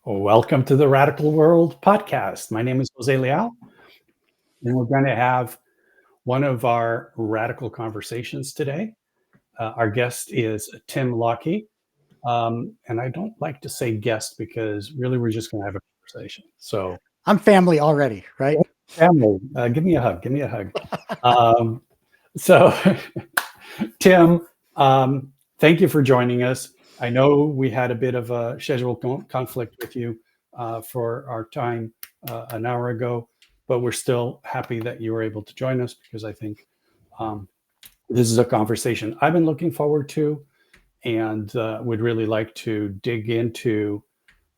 Welcome to the Radical World podcast. My name is Jose Leal, and we're going to have one of our radical conversations today. Our guest is Tim Lockie. And I don't like to say guest because really we're just going to have a conversation. So, I'm family already, right? family, give me a hug. Give me a hug. Um, so, Tim, thank you for joining us. I know we had a bit of a schedule conflict with you for our time an hour ago, but we're still happy that you were able to join us because I think this is a conversation I've been looking forward to and would really like to dig into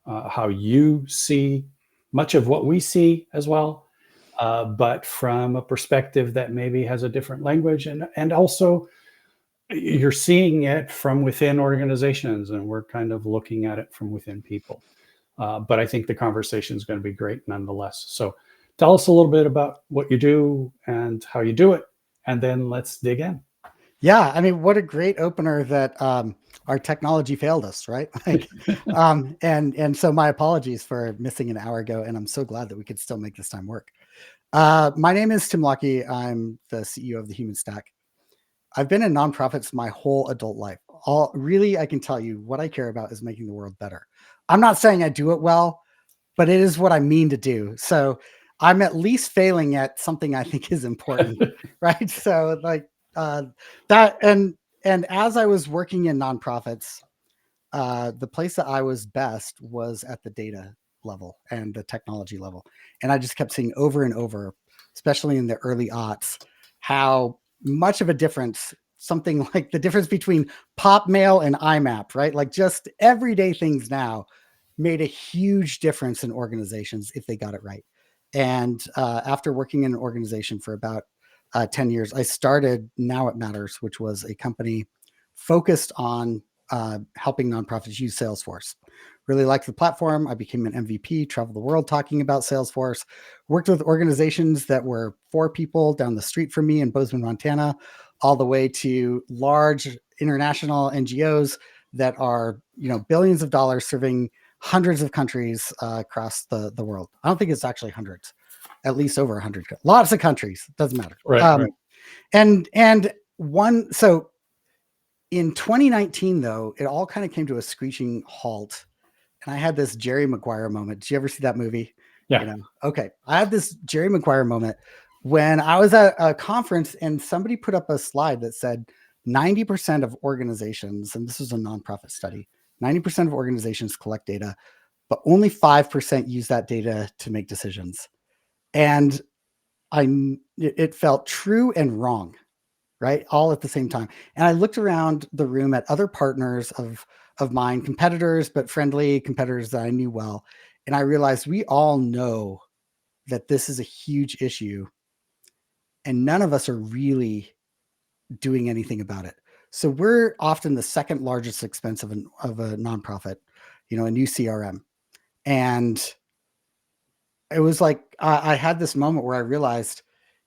how you see much of what we see as well, but from a perspective that maybe has a different language and also you're seeing it from within organizations and we're kind of looking at it from within people. But I think the conversation is going to be great nonetheless. So tell us a little bit about what you do and how you do it, and then let's dig in. Yeah, I mean, what a great opener that our technology failed us, right? And so my apologies for missing an hour ago, and I'm so glad that we could still make this time work. My name is Tim Lockie. I'm the CEO of the Human Stack. I've been in nonprofits my whole adult life. Really, I can tell you what I care about is making the world better. I'm not saying I do it well, but it is what I mean to do. So I'm at least failing at something I think is important, right? So that and as I was working in nonprofits, the place that I was best was at the data level and the technology level, and I just kept seeing over and over, especially in the early aughts, how much of a difference something like the difference between pop mail and IMAP, right? Like just everyday things now made a huge difference in organizations if they got it right. And after working in an organization for about 10 years, I started Now It Matters, which was a company focused on helping nonprofits use Salesforce. Really liked the platform. I became an MVP, traveled the world talking about Salesforce, worked with organizations that were 4 people down the street from me in Bozeman, Montana, all the way to large international NGOs that are, billions of dollars serving hundreds of countries across the world. I don't think it's actually hundreds, at least over 100. Lots of countries. Doesn't matter. Right. So in 2019, though, it all kind of came to a screeching halt. And I had this Jerry Maguire moment. Did you ever see that movie? Yeah. Okay. I had this Jerry Maguire moment when I was at a conference and somebody put up a slide that said 90% of organizations, and this was a nonprofit study, 90% of organizations collect data, but only 5% use that data to make decisions. And it felt true and wrong, right? All at the same time. And I looked around the room at other partners of mine, competitors, but friendly competitors that I knew well. And I realized we all know that this is a huge issue and none of us are really doing anything about it. So we're often the second largest expense of a nonprofit, a new CRM. And it was like, I had this moment where I realized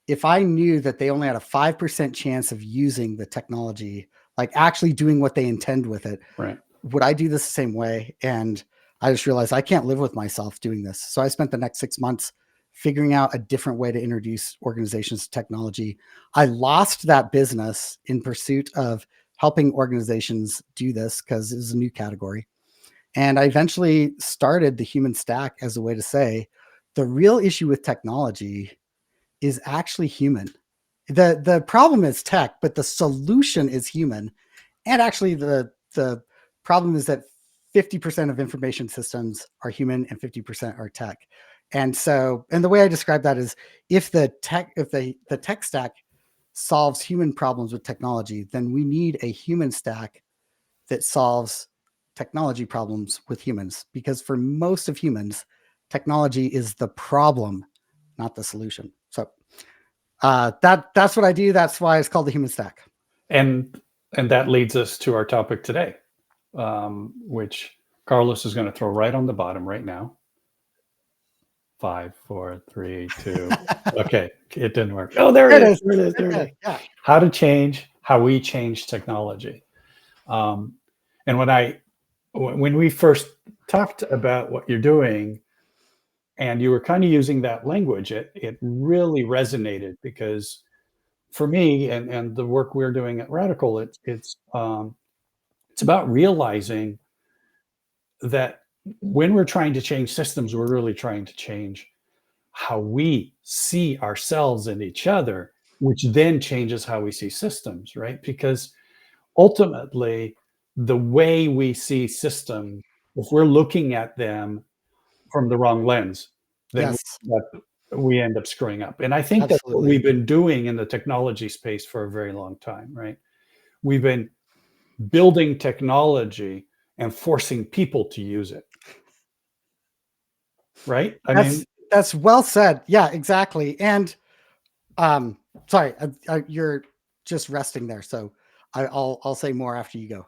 if I knew that they only had a 5% chance of using the technology, like actually doing what they intend with it, Right. would I do this the same way? And I just realized I can't live with myself doing this. So I spent the next 6 months figuring out a different way to introduce organizations to technology. I lost that business in pursuit of helping organizations do this because it was a new category. And I eventually started the Human Stack as a way to say the real issue with technology is actually human. The problem is tech, but the solution is human. And actually the problem is that 50% of information systems are human and 50% are tech. And the way I describe that is if the tech stack solves human problems with technology, then we need a human stack that solves technology problems with humans. Because for most of humans, technology is the problem, not the solution. So that's what I do. That's why it's called the Human Stack. And that leads us to our topic today, which Carlos is going to throw right on the bottom right now. 5, 4, 3, 2. Okay, it didn't work. Oh, there it is. There it is. Yeah. How we change technology. And when we first talked about what you're doing and you were kind of using that language, it really resonated because for me and the work we're doing at Radical, it's about realizing that when we're trying to change systems, we're really trying to change how we see ourselves and each other, which then changes how we see systems, right? Because ultimately, the way we see systems, if we're looking at them from the wrong lens, then Yes, we end up screwing up. And I think that's what absolutely. we've been doing in the technology space for a very long time, right? We've been building technology and forcing people to use it, right? I mean, That's well said. Yeah, exactly. And um, sorry, you're just resting there, so I'll say more after you go.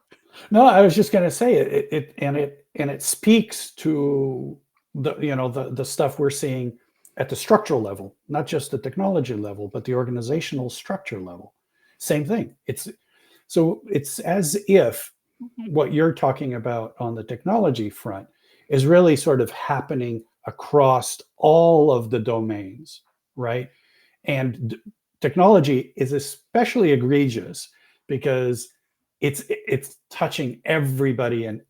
no, I was just going to say it speaks to the stuff we're seeing at the structural level, not just the technology level, but the organizational structure level. Same thing. It's as if what you're talking about on the technology front is really sort of happening across all of the domains, right? And technology is especially egregious because it's touching everybody in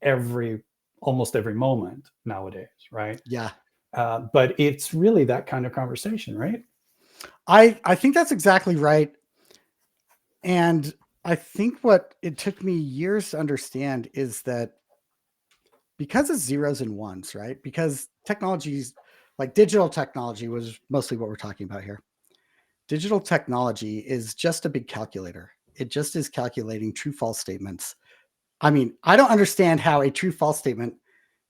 almost every moment nowadays, right? Yeah, But it's really that kind of conversation, right? I think that's exactly right. And I think what it took me years to understand is that because it's zeros and ones, right? Because technologies like digital technology was mostly what we're talking about here. Digital technology is just a big calculator. It just is calculating true false statements. I mean, I don't understand how a true false statement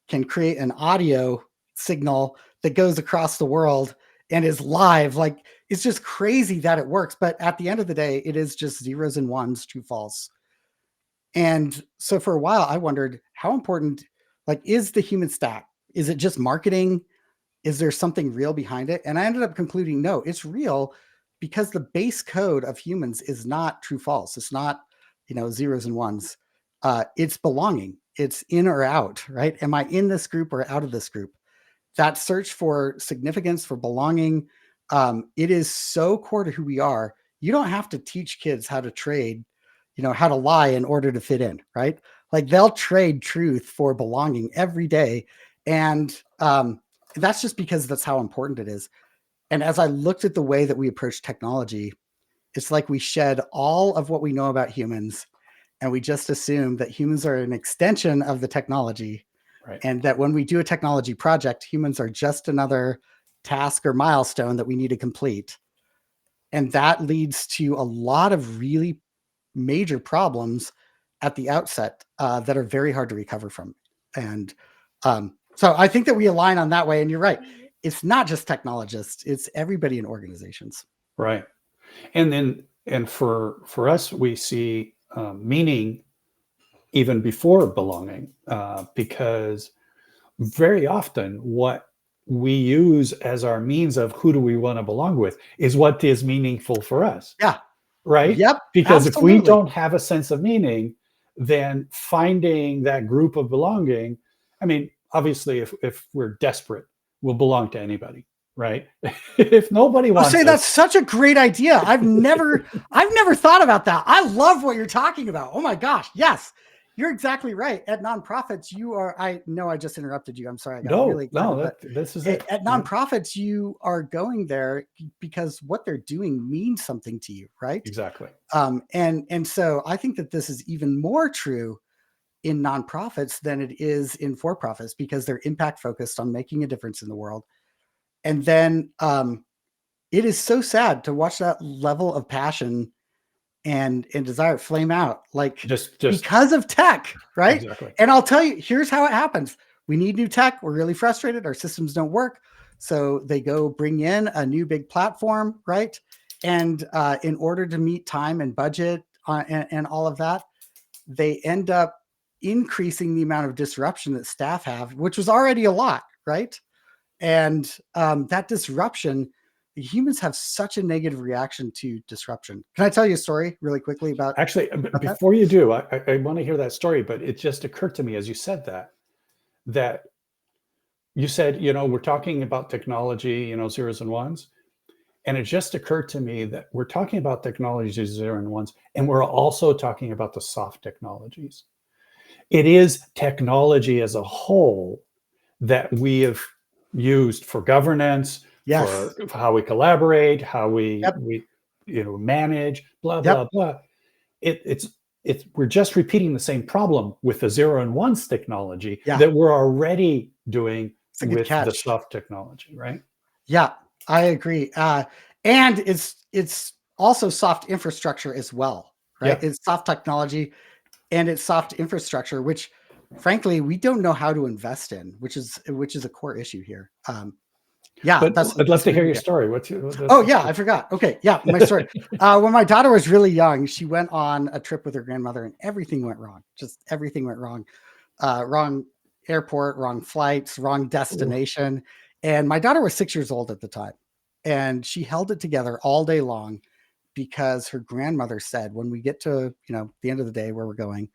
can create an audio signal that goes across the world and is live. Like, it's just crazy that it works. But at the end of the day, it is just zeros and ones, true false. And so for a while, I wondered how important, like, is the human stack? Is it just marketing? Is there something real behind it? And I ended up concluding, no, it's real because the base code of humans is not true false. It's not, zeros and ones. It's belonging. It's in or out, right? Am I in this group or out of this group? That search for significance, for belonging, it is so core to who we are. You don't have to teach kids how to trade, how to lie in order to fit in, right? Like, they'll trade truth for belonging every day. And that's just because that's how important it is. And as I looked at the way that we approach technology, it's like we shed all of what we know about humans and we just assume that humans are an extension of the technology, Right. and that when we do a technology project, humans are just another task or milestone that we need to complete. And that leads to a lot of really major problems at the outset that are very hard to recover from. And so I think that we align on that way. And you're right. It's not just technologists, it's everybody in organizations. Right. And for us, we see meaning even before belonging, because very often what we use as our means of who do we want to belong with is what is meaningful for us, Yeah. right? Yep. Because if we Absolutely. don't have a sense of meaning, then finding that group of belonging, I mean, obviously, if we're desperate, we'll belong to anybody, right? If nobody I'll wants say us, that's such a great idea. I've never thought about that. I love what you're talking about. Oh my gosh. Yes. You're exactly right. At nonprofits, I know I just interrupted you. I'm sorry. I got really no, excited, but this is it. at Yeah, nonprofits, you are going there because what they're doing means something to you, right? exactly. And so I think that this is even more true in nonprofits than it is in for-profits because they're impact focused on making a difference in the world. And then it is so sad to watch that level of passion and desire flame out, like, Just because of tech, right? exactly. And I'll tell you, here's how it happens. We need new tech. We're really frustrated. Our systems don't work. So they go bring in a new big platform, right? And in order to meet time and budget and all of that, they end up increasing the amount of disruption that staff have, which was already a lot, right? And that disruption, humans have such a negative reaction to disruption. Can I tell you a story really quickly Actually, about that? before you do, I want to hear that story, but it just occurred to me as you said that that you said, we're talking about technology, zeros and ones. And it just occurred to me that we're talking about technologies, zero and ones, and we're also talking about the soft technologies. It is technology as a whole that we have used for governance, Yes. for how we collaborate, how we Yep. manage, blah, Yep. blah, blah. We're just repeating the same problem with the zero and ones technology Yeah. that we're already doing It's a good with the catch. soft technology, right? Yeah, I agree. And it's also soft infrastructure as well, right? Yeah. It's soft technology and it's soft infrastructure, which frankly we don't know how to invest in, which is a core issue here. Yeah, But I'd love to hear your story. Oh yeah, I forgot. Okay, yeah, my story. When my daughter was really young, she went on a trip with her grandmother, and everything went wrong. Just everything went wrong. Wrong airport, wrong flights, wrong destination. And my daughter was 6 years old at the time, and she held it together all day long because her grandmother said, "When we get to the end of the day where we're going,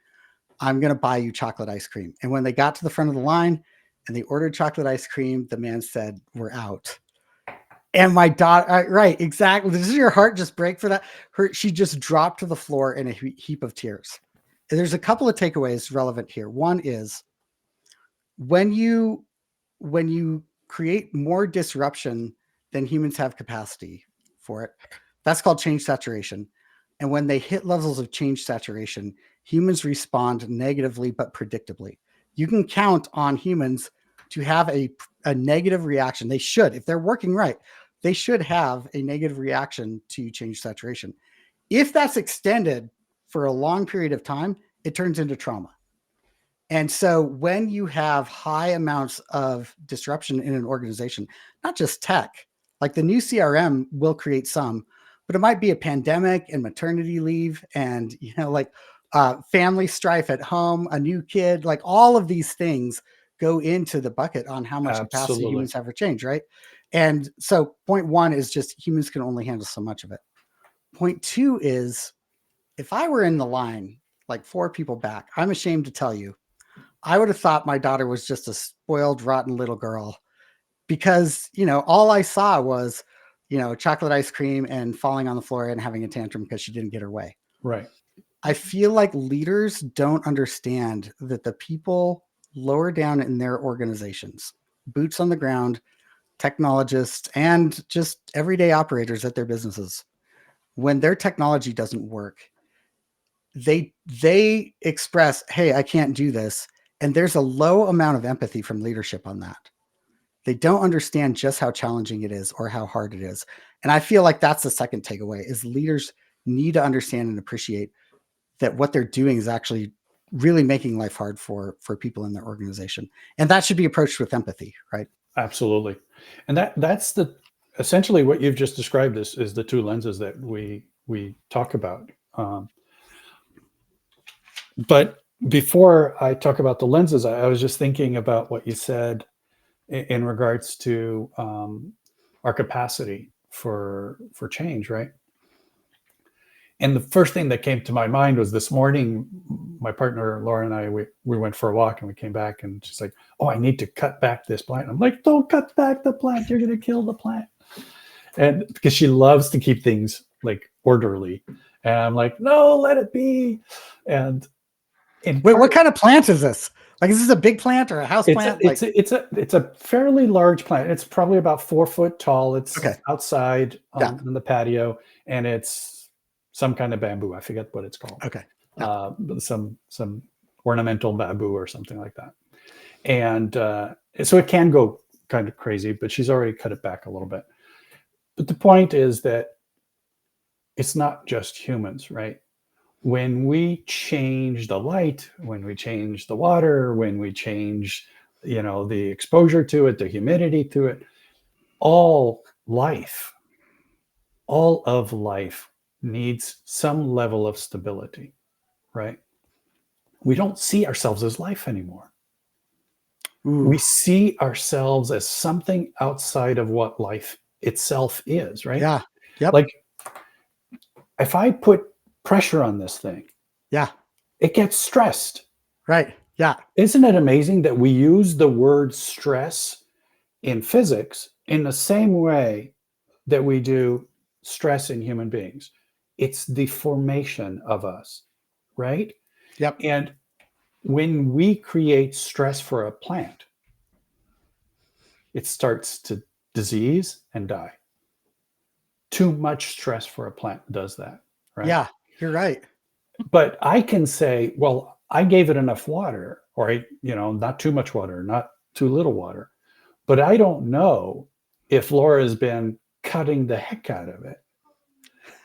I'm going to buy you chocolate ice cream." And when they got to the front of the line and they ordered chocolate ice cream, the man said, "We're out." And my daughter, right, exactly. Does your heart just break for that? She just dropped to the floor in a heap of tears. And there's a couple of takeaways relevant here. One is when you create more disruption than humans have capacity for it, that's called change saturation. And when they hit levels of change saturation, humans respond negatively but predictably. You can count on humans to have a negative reaction. They should, if they're working right, they should have a negative reaction to change saturation. If that's extended for a long period of time, it turns into trauma. And so when you have high amounts of disruption in an organization, not just tech, like the new CRM will create some, but it might be a pandemic and maternity leave and, family strife at home, a new kid, like all of these things go into the bucket on how much capacity humans have for change, right? And so point one is just humans can only handle so much of it. Point two is if I were in the line, like 4 people back, I'm ashamed to tell you, I would have thought my daughter was just a spoiled, rotten little girl because, all I saw was, chocolate ice cream and falling on the floor and having a tantrum because she didn't get her way. Right. I feel like leaders don't understand that the people lower down in their organizations, boots on the ground, technologists, and just everyday operators at their businesses, when their technology doesn't work, they express, "Hey, I can't do this." And there's a low amount of empathy from leadership on that. They don't understand just how challenging it is or how hard it is. And I feel like that's the second takeaway is leaders need to understand and appreciate that what they're doing is actually really making life hard for people in their organization. And that should be approached with empathy, right? Absolutely. And that's essentially what you've just described is the two lenses that we talk about. But before I talk about the lenses, I was just thinking about what you said in regards to our capacity for change, right? And the first thing that came to my mind was this morning, my partner Laura and I, we went for a walk and we came back and she's like, "Oh, I need to cut back this plant." I'm like, "Don't cut back the plant. You're going to kill the plant." And because she loves to keep things like orderly. And I'm like, "No, let it be." And wait, what kind of plant is this? Like, is this a big plant or a house plant? It's a fairly large plant. It's probably about 4 foot tall. It's outside on the patio, and it's some kind of bamboo. I forget what it's called. Okay. Some ornamental bamboo or something like that. And so it can go kind of crazy, but she's already cut it back a little bit. But the point is that it's not just humans, right? When we change the light, when we change the water, when we change, the exposure to it, the humidity to it, all of life needs some level of stability, right? We don't see ourselves as life anymore. Ooh. We see ourselves as something outside of what life itself is, right? Yeah. Yep. Like if I put pressure on this thing, yeah, it gets stressed. Right. Yeah. Isn't it amazing that we use the word stress in physics in the same way that we do stress in human beings? It's the formation of us, right? Yep. And when we create stress for a plant, it starts to disease and die. Too much stress for a plant does that, right? Yeah. You're right. But I can say, well, I gave it enough water, or not too much water, not too little water. But I don't know if Laura's been cutting the heck out of it,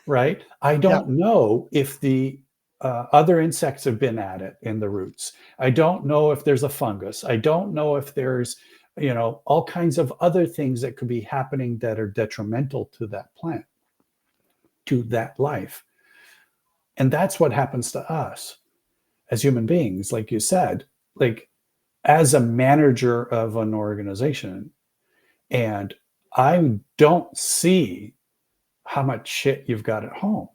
right? I Yep. don't know if the other insects have been at it in the roots. I don't know if there's a fungus. I don't know if there's, all kinds of other things that could be happening that are detrimental to that plant, to that life. And that's what happens to us as human beings, like you said, like as a manager of an organization. And I don't see how much shit you've got at home.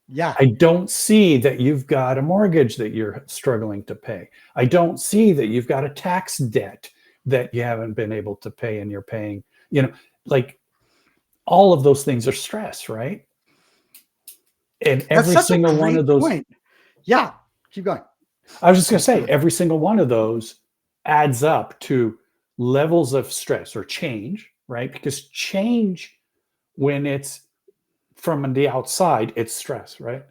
Yeah. I don't see that you've got a mortgage that you're struggling to pay. I don't see that you've got a tax debt that you haven't been able to pay and you're paying, like all of those things are stress, right? And That's every such a single one great of those, point. Yeah. Keep going. I was just going to say, every single one of those adds up to levels of stress or change, right? Because change, when it's from the outside, it's stress, right?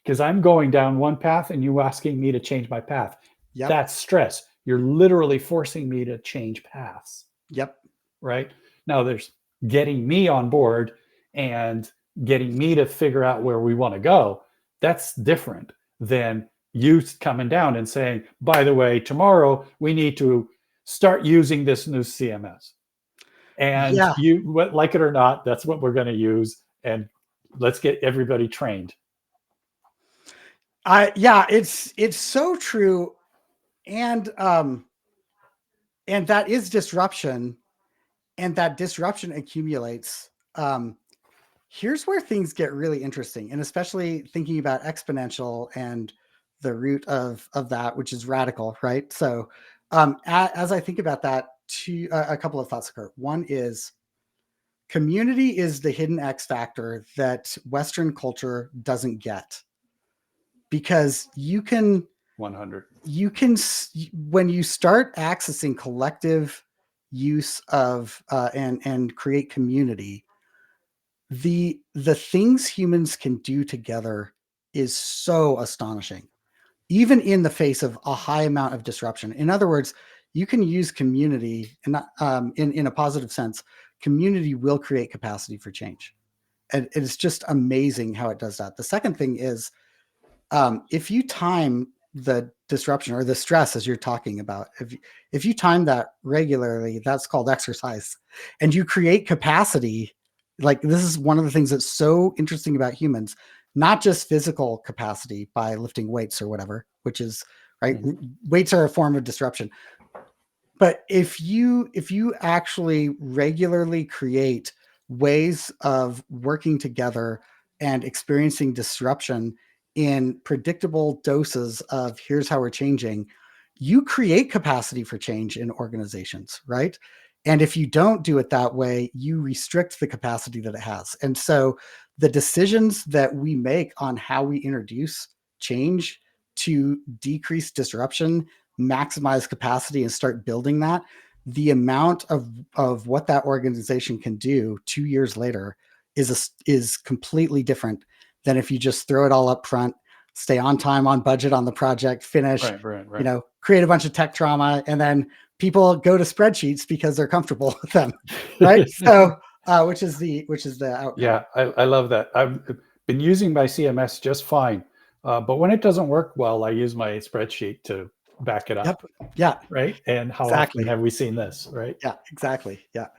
Because I'm going down one path and you asking me to change my path. Yep. That's stress. You're literally forcing me to change paths, Yep. right? Now there's getting me on board and getting me to figure out where we want to go. That's different than you coming down and saying, by the way, tomorrow we need to start using this new CMS. And Yeah. you, like it or not, that's what we're going to use. And let's get everybody trained. Yeah, it's so true. And that is disruption, and that disruption accumulates. Here's where things get really interesting, and especially thinking about exponential and the root of that, which is radical, right? So as I think about that, a couple of thoughts occur. One is community is the hidden X factor that Western culture doesn't get, because 100. when you start accessing collective use of and create community, the things humans can do together is so astonishing, even in the face of a high amount of disruption. In other words, you can use community, and not, in a positive sense. Community will create capacity for change, and it's just amazing how it does that. The second thing is, if you time the disruption or the stress, as you're talking about, if you time that regularly, that's called exercise, and you create capacity. Like, this is one of the things that's so interesting about humans, not just physical capacity by lifting weights or whatever, which is right. Mm-hmm. Weights are a form of disruption. But if you actually regularly create ways of working together and experiencing disruption in predictable doses of here's how we're changing, you create capacity for change in organizations, right? And if you don't do it that way, you restrict the capacity that it has. And so the decisions that we make on how we introduce change to decrease disruption, maximize capacity, and start building that, the amount of what that organization can do 2 years later is completely different than if you just throw it all up front, stay on time, on budget on the project, finish, Right. create a bunch of tech trauma, and then people go to spreadsheets because they're comfortable with them, right? So which is the outcome. Yeah, I love that. I've been using my CMS just fine. But when it doesn't work well, I use my spreadsheet to back it Yep. up. Yeah. Right. And how often Exactly. have we seen this? Right. Yeah. Exactly. Yeah.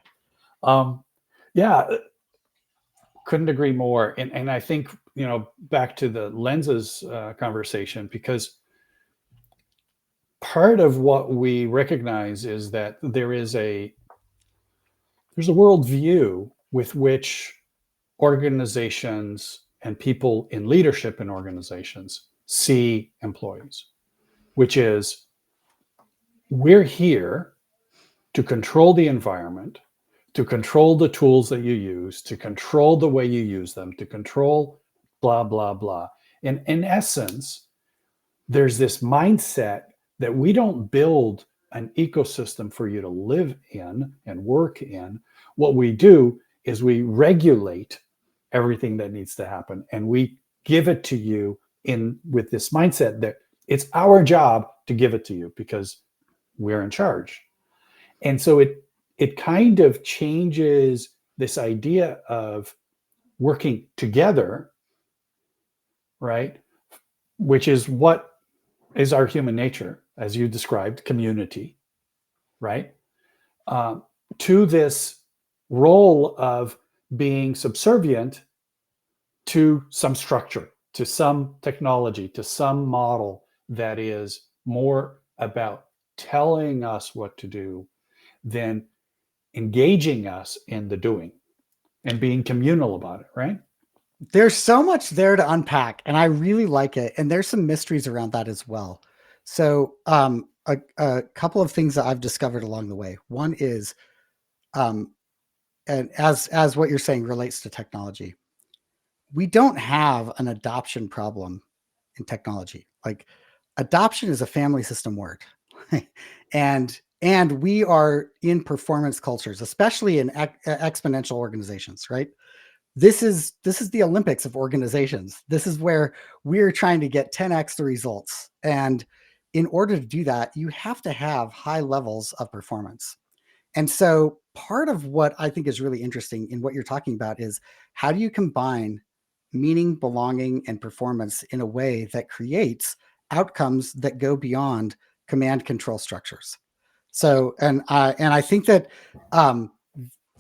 Um, yeah, couldn't agree more. And I think, back to the lenses conversation, because part of what we recognize is that there's a worldview with which organizations and people in leadership in organizations see employees, which is we're here to control the environment, to control the tools that you use, to control the way you use them, to control blah, blah, blah. And in essence, there's this mindset that we don't build an ecosystem for you to live in and work in. What we do is we regulate everything that needs to happen, and we give it to you in with this mindset that it's our job to give it to you because we're in charge. And so it kind of changes this idea of working together, right? Which is what is our human nature, as you described, community, right? To this role of being subservient to some structure, to some technology, to some model that is more about telling us what to do than engaging us in the doing and being communal about it, right? There's so much there to unpack, and I really like it. And there's some mysteries around that as well. So, a couple of things that I've discovered along the way. One is, and as what you're saying relates to technology, we don't have an adoption problem in technology. Like, adoption is a family system word, and we are in performance cultures, especially in exponential organizations, right? This is the Olympics of organizations. This is where we're trying to get 10x the results. And in order to do that, you have to have high levels of performance. And so part of what I think is really interesting in what you're talking about is how do you combine meaning, belonging, and performance in a way that creates outcomes that go beyond command control structures. So, and I think that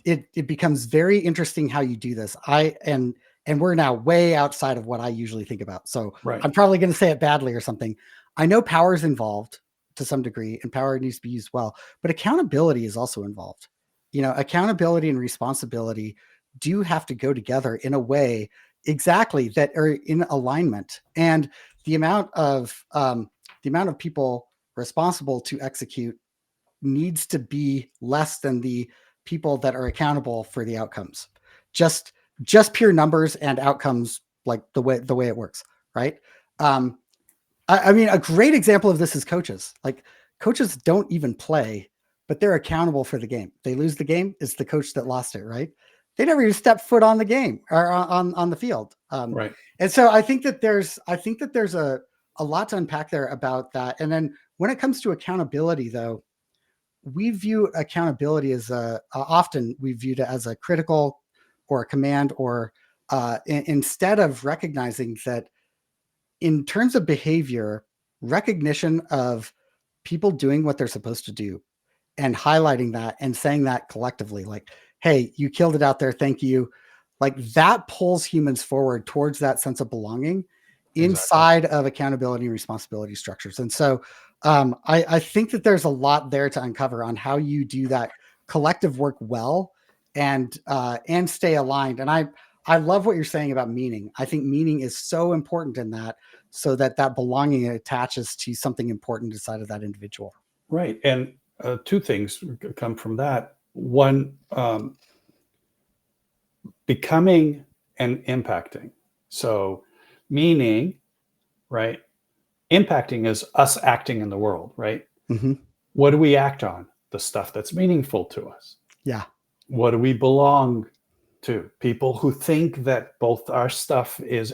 it becomes very interesting how you do this. And we're now way outside of what I usually think about. So Right. I'm probably going to say it badly or something. I know power is involved to some degree, and power needs to be used well, but accountability is also involved. Accountability and responsibility do have to go together in a way exactly that are in alignment. And the amount of people responsible to execute needs to be less than the people that are accountable for the outcomes. Just pure numbers and outcomes, like the way it works, right? I mean, a great example of this is coaches. Like, coaches don't even play, but they're accountable for the game. They lose the game, it's the coach that lost it, right? They never even stepped foot on the game or on the field. Right. And so I think that there's a lot to unpack there about that. And then when it comes to accountability, though, we view accountability as often we viewed it as a critical or a command, or instead of recognizing that in terms of behavior, recognition of people doing what they're supposed to do and highlighting that and saying that collectively, like, hey, you killed it out there, thank you. Like, that pulls humans forward towards that sense of belonging inside of accountability and responsibility structures. And so I think that there's a lot there to uncover on how you do that collective work well and stay aligned. And I love what you're saying about meaning. I think meaning is so important in that, so that belonging attaches to something important inside of that individual. Right. And two things come from that. One, becoming and impacting. So, meaning, right? Impacting is us acting in the world, right? Mm-hmm. What do we act on? The stuff that's meaningful to us. Yeah. What do we belong to? People who think that both our stuff is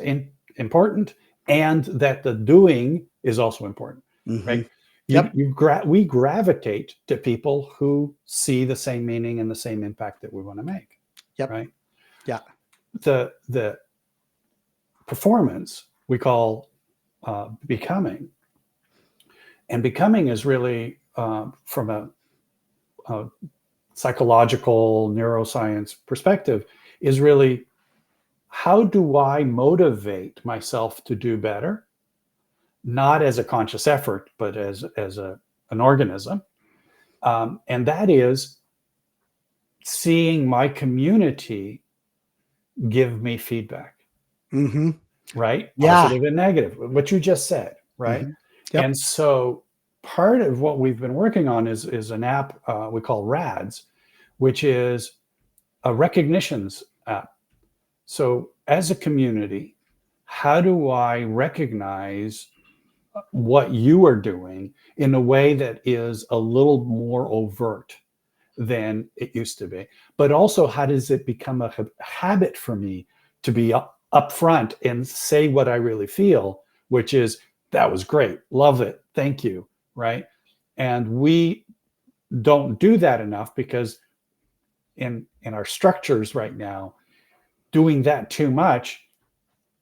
important and that the doing is also important, Mm-hmm. right? Yep. We gravitate to people who see the same meaning and the same impact that we want to make. Yep. Right. Yeah. The performance we call becoming, and becoming is really from a psychological neuroscience perspective is really, how do I motivate myself to do better? Not as a conscious effort, but as an organism. And that is seeing my community give me feedback. Mm-hmm. Right? Yeah. Positive and negative, what you just said, right? Mm-hmm. Yep. And so part of what we've been working on is an app we call RADS, which is a recognitions app. So as a community, how do I recognize what you are doing in a way that is a little more overt than it used to be? But also, how does it become a habit for me to be upfront and say what I really feel, which is, that was great, love it, thank you, right? And we don't do that enough because in our structures right now, doing that too much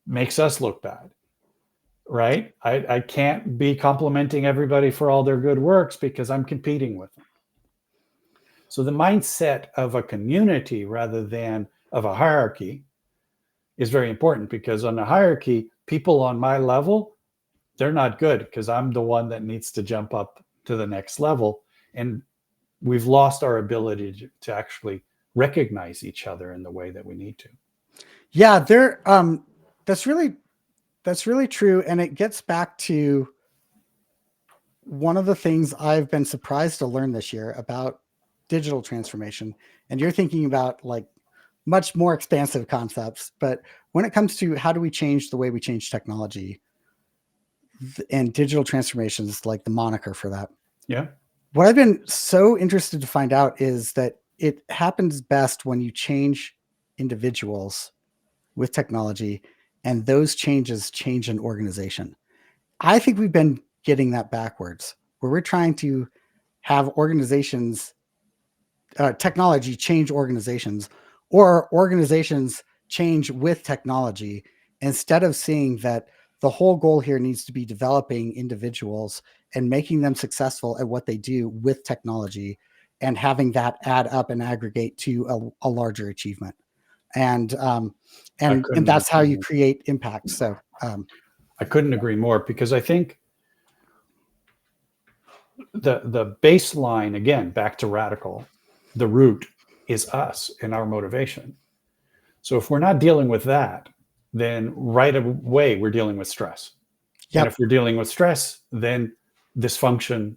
makes us look bad, right? I can't be complimenting everybody for all their good works because I'm competing with them. So the mindset of a community rather than of a hierarchy is very important, because on the hierarchy, people on my level, they're not good because I'm the one that needs to jump up to the next level. And we've lost our ability to actually recognize each other in the way that we need to. Yeah, that's really true. And it gets back to one of the things I've been surprised to learn this year about digital transformation. And you're thinking about like much more expansive concepts, but when it comes to how do we change the way we change technology, and digital transformation is like the moniker for that. Yeah. What I've been so interested to find out is that it happens best when you change individuals with technology, and those changes change an organization. I think we've been getting that backwards, where we're trying to have organizations, technology change organizations, or organizations change with technology, instead of seeing that the whole goal here needs to be developing individuals and making them successful at what they do with technology, and having that add up and aggregate to a larger achievement. And that's how you create impact. So I couldn't agree more, because I think the baseline, again, back to radical, the root is us and our motivation. So if we're not dealing with that, then right away we're dealing with stress. Yep. And if we're dealing with stress, then dysfunction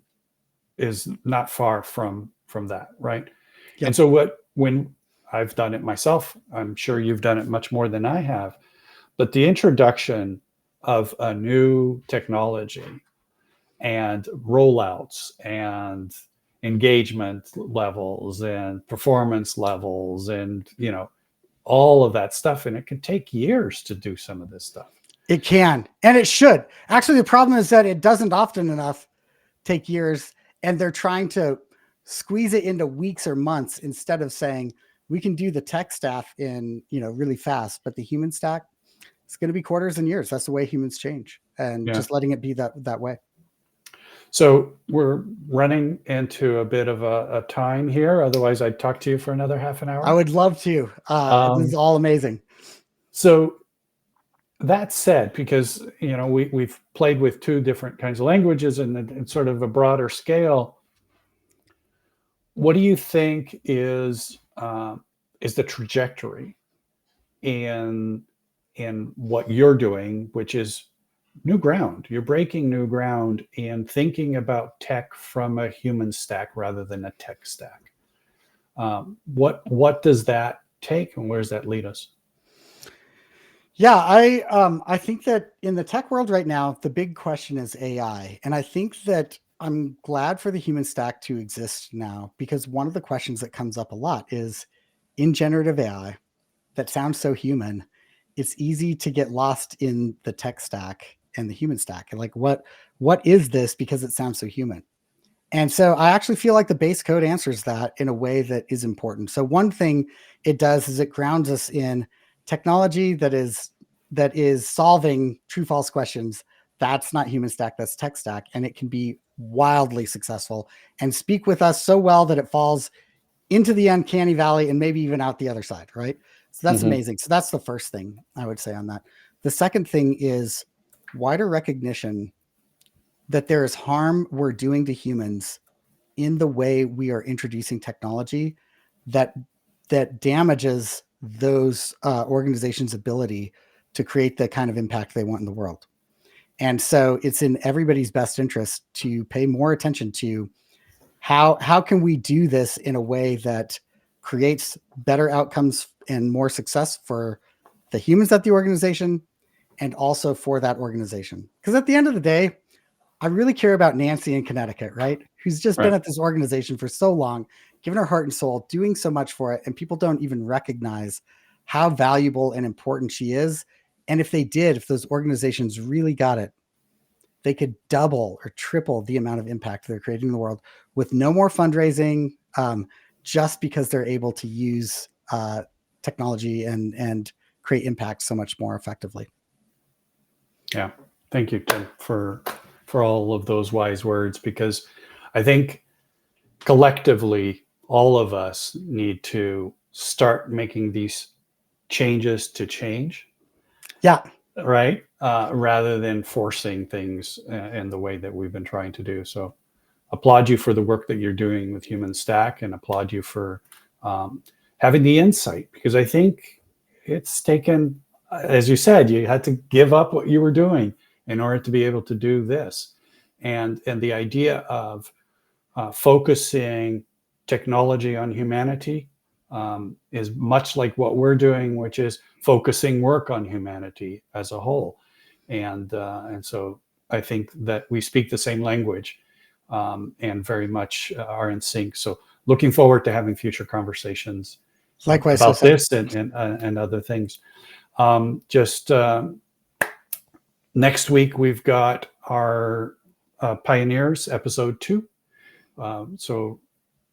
is not far from that, right? Yep. And so when I've done it myself, I'm sure you've done it much more than I have, but the introduction of a new technology and rollouts and engagement levels and performance levels and all of that stuff, and it can take years to do some of this stuff. It can, and it should. Actually, the problem is that it doesn't often enough take years, and they're trying to squeeze it into weeks or months instead of saying we can do the tech staff in really fast, but the human stack, it's going to be quarters and years. That's the way humans change, and just letting it be that way. So we're running into a bit of a time here. Otherwise, I'd talk to you for another half an hour. I would love to. This is all amazing. So that said, because we've played with two different kinds of languages and sort of a broader scale, what do you think is the trajectory in what you're doing, which is new ground? You're breaking new ground in thinking about tech from a human stack rather than a tech stack. What does that take, and where does that lead us? Yeah, I think that in the tech world right now, the big question is AI. And I think that I'm glad for the human stack to exist now, because one of the questions that comes up a lot is, in generative AI, that sounds so human, it's easy to get lost in the tech stack and the human stack. And like, what is this? Because it sounds so human. And so I actually feel like the base code answers that in a way that is important. So one thing it does is it grounds us in technology that is solving true false questions. That's not human stack, that's tech stack. And it can be wildly successful and speak with us so well that it falls into the uncanny valley and maybe even out the other side, right? So that's amazing. So that's the first thing I would say on that. The second thing is wider recognition that there is harm we're doing to humans in the way we are introducing technology that damages those organizations' ability to create the kind of impact they want in the world. And so it's in everybody's best interest to pay more attention to how can we do this in a way that creates better outcomes and more success for the humans at the organization and also for that organization. Because at the end of the day, I really care about Nancy in Connecticut, right? Who's just been Right. at this organization for so long, given her heart and soul, doing so much for it. And people don't even recognize how valuable and important she is. And if they did, if those organizations really got it, they could double or triple the amount of impact they're creating in the world with no more fundraising, just because they're able to use technology and create impact so much more effectively. Yeah. Thank you, Tim, for all of those wise words, because I think collectively, all of us need to start making these changes to change. Yeah. Right. Rather than forcing things in the way that we've been trying to do. So applaud you for the work that you're doing with Human Stack, and applaud you for having the insight, because I think it's taken, as you said, you had to give up what you were doing in order to be able to do this. And the idea of focusing technology on humanity is much like what we're doing, which is focusing work on humanity as a whole. And so I think that we speak the same language and very much are in sync. So looking forward to having future conversations Likewise, about Jose. this and other things. Next week, we've got our Pioneers episode 2. So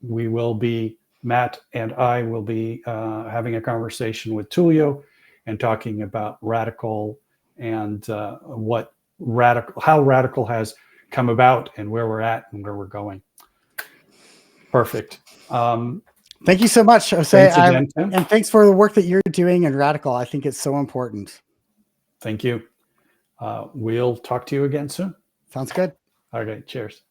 we will be, Matt and I will be having a conversation with Tulio and talking about Radical and how Radical has come about and where we're at and where we're going. Perfect. Thank you so much, Jose. Thanks again, Tim. And thanks for the work that you're doing in Radical. I think it's so important. Thank you. We'll talk to you again soon. Sounds good. Okay, cheers.